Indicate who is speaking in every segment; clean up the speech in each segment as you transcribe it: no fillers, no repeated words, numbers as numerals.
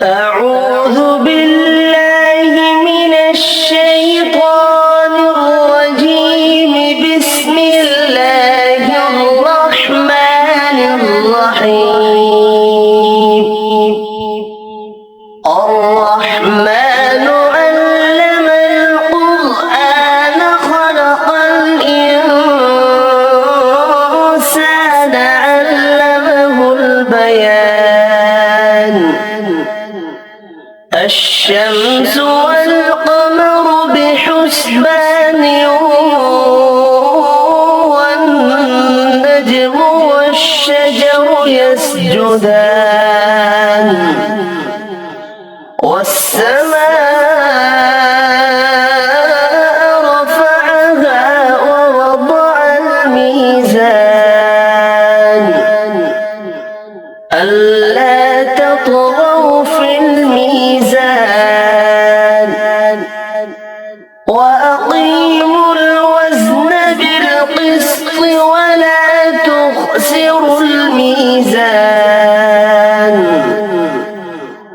Speaker 1: أعوذ بالله من الشيطان الرجيم. بسم الله الرحمن الرحيم. الرحمن علم القرآن خلق الإنسان علمه البيان. الشمس والقمر بحسبان والنجم والشجر يسجدان والسماء رفعها ووضع الميزان ألا تطغوا في الميزان وأقيموا الوزن بالقسط ولا تخسروا الميزان.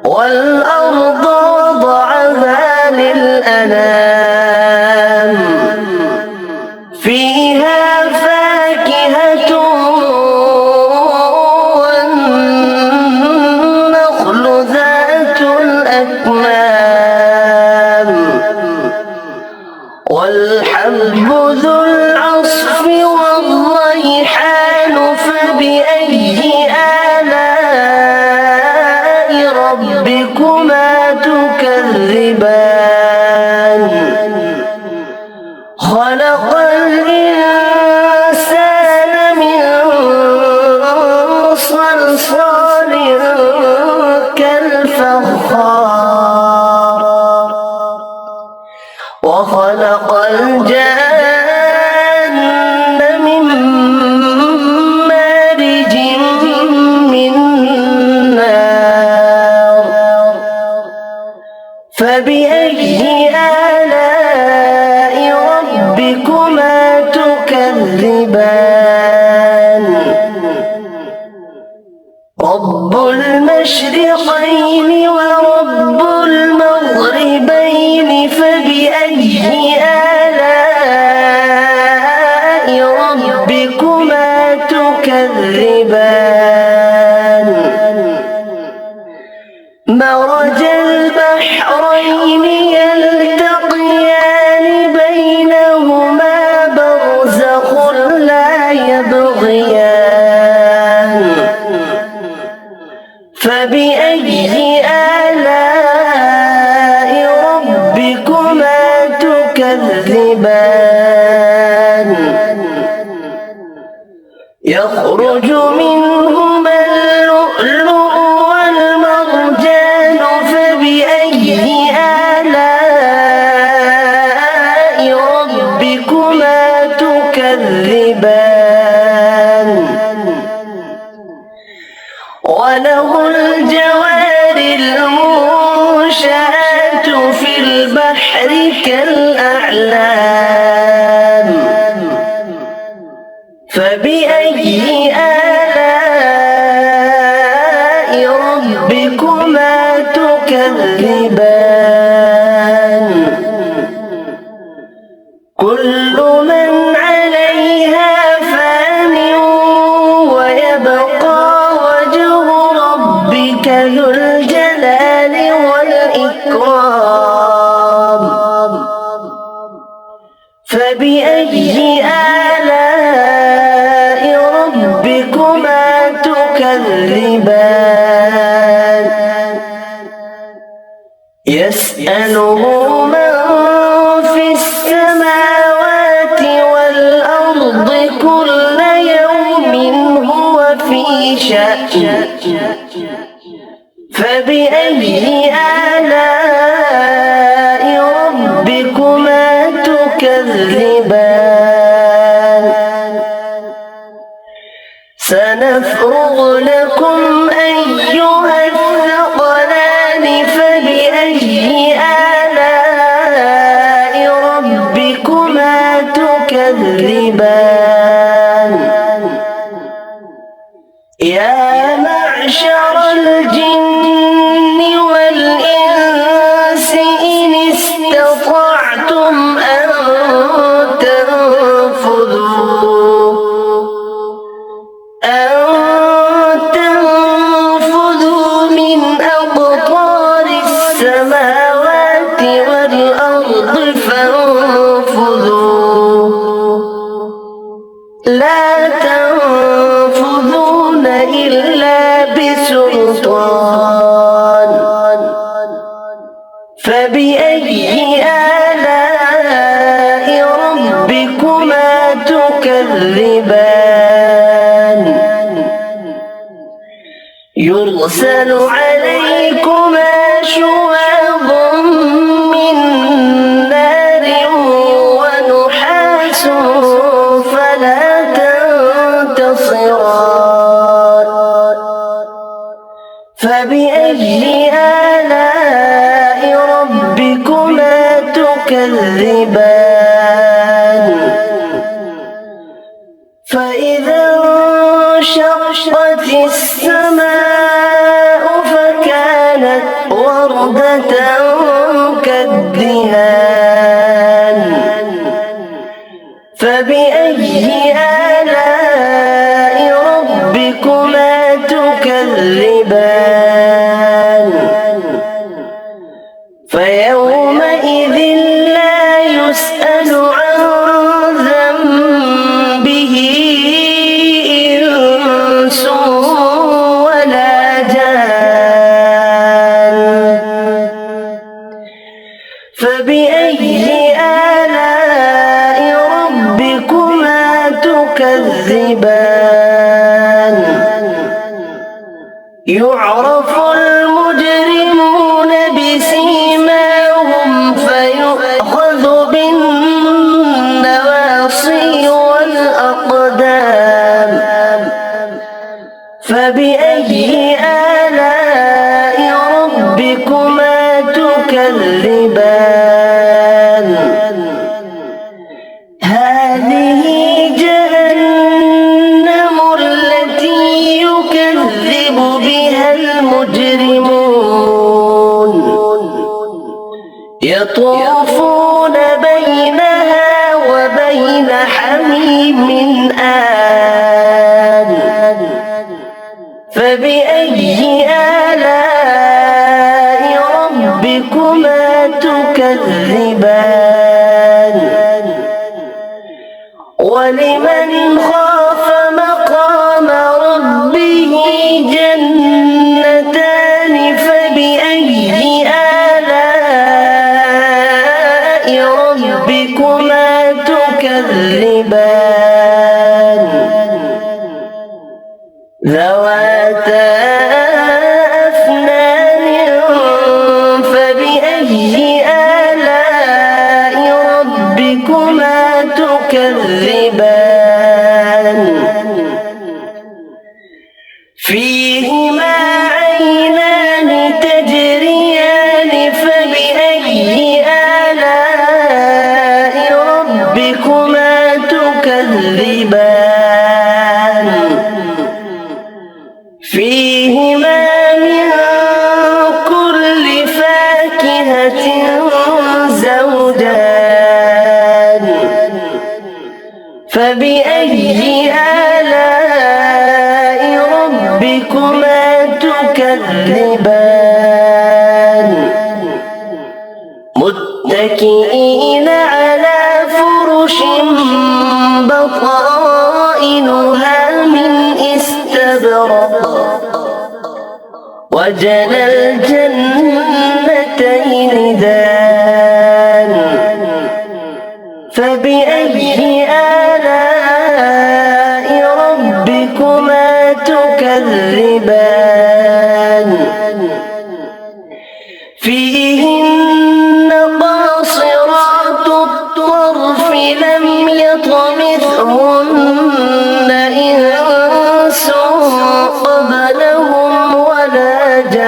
Speaker 1: والأرض وضعها للأنام فيها فاكهة والنخل ذات الأكمام والحب ذو العصف والريحان. فبأي آلاء ربكما تكذبان؟ خلق الإنسان من صلصال كالفخار وخلق الجان من مارج من نار. فبأي آلاء ربكما تكذبان؟ رب المشرقين ورب المغربين. فبأي آلاء ربكما تكذبان؟ مرج البحرين يلتقيان بينهما برزخ لا يبغيان. فبأي آلاء ربكما تكذبان؟ يخرج منهما اللؤلؤ والمرجان. فبأي آلاء ربكما تكذبان؟ وله الجوار المنشآت في البحر كالأعلام. فبأي آلاء ربكما تكذبان؟ كل من عليها فان ويبقى وجه ربك ذو الجلال والإكرام. فبأي آلاء ربكما تكذبان؟ يسأله من في السماوات والأرض كل يوم هو في شأن. فبأي آلاء ربكما تكذبان؟ سنفرغ لكم أيها الثقلان. فبأي آلاء ربكما تكذبان؟ يا معشر الجن يرسل عليكما شواظ من نار ونحاس فلا تنتصران فبأي آلاء ربكما تكذبان فإذا انشقت السماء فكانت وردة كالدهان فبأي آلاء ربكما تكذبان فيومئذ لا يسأل عن ذنبه إنس ولا جان فبأي آلاء ربكما تكذبان يعرف المجرمون بسيماهم فيؤخذ بالنواصي والأقدام فبأي آلاء ربكما تكذبان هذه جهنم التي يكذب بها المجرمون يطوفون بينها وبين حميم آن فبأي آلاء ربكما تكذبان ولمن خاف مقام ربه جنتان فبأي آلاء ربكما تكذبان ذواتا أفنان فبأي آلاء ربكما تكذبان فيهما عينان تجريان فبأي آلاء ربكما تكذبان فيهما من كل فاكهة زوجان فبأي آلاء ربكما تكذبان متكئين على فرش بطائنها من استبرق وجنى الجنتين دان فبأي آلاء ربكما تكذبان فيهن قاصرات الطرف لم يطمثهن إنس قبلهم ولا جان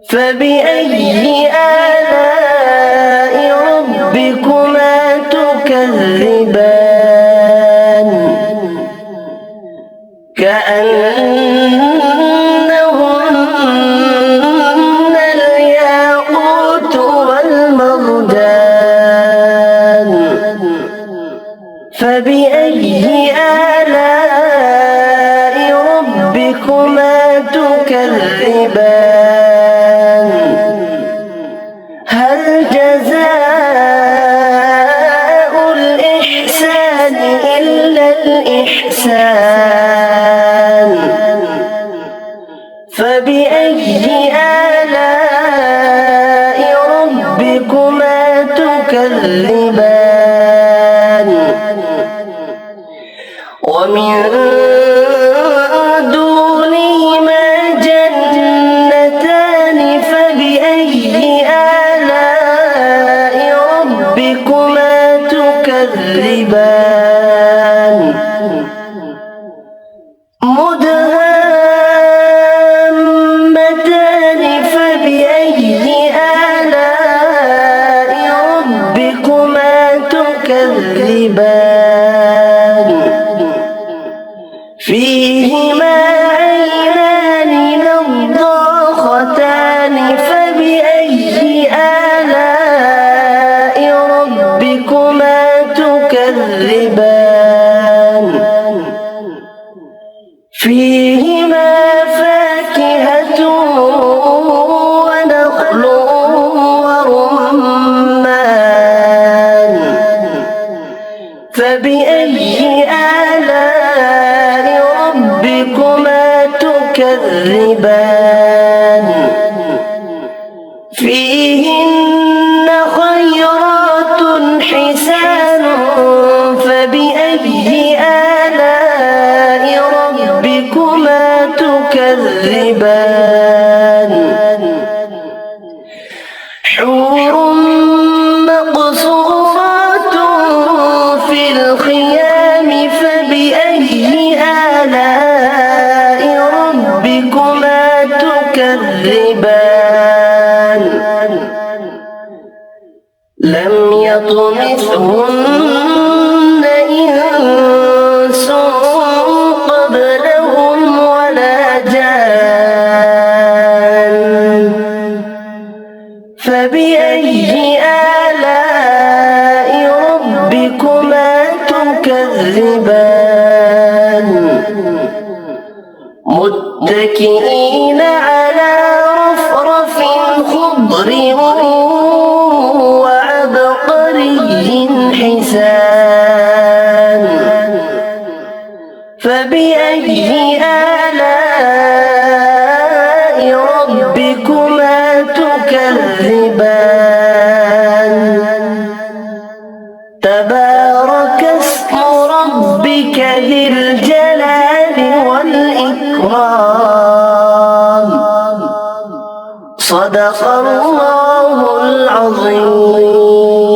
Speaker 1: فبأي آلاء ربكما تكذبان كأنهن الياقوت والمرجان فبأي آلاء ربكما تكذبان هل جزاء الإحسان إلا الإحسان فبأي آلاء ربكما تكذبان ومن فيهما عينان نضاختان فبأي آلاء ربكما تكذبان فيهما فاكهة ونخل ورمان فبأي آلاء ربكما تكذبان فيهن خيرات حسان فبأي آلاء ربكما تكذبان حور مقصورات في الخيام فبأي آلاء ربكما تكذبان لم يطمثهن إنس قبلهم ولا جان فبأي آلاء ربكما تكذبان متكئين على رفرف خضر وعبقري حسان فبأي آلاء ربكما تكذبان تبارك اسم ربك ذي الجلال والإكرام صدق الله العظيم.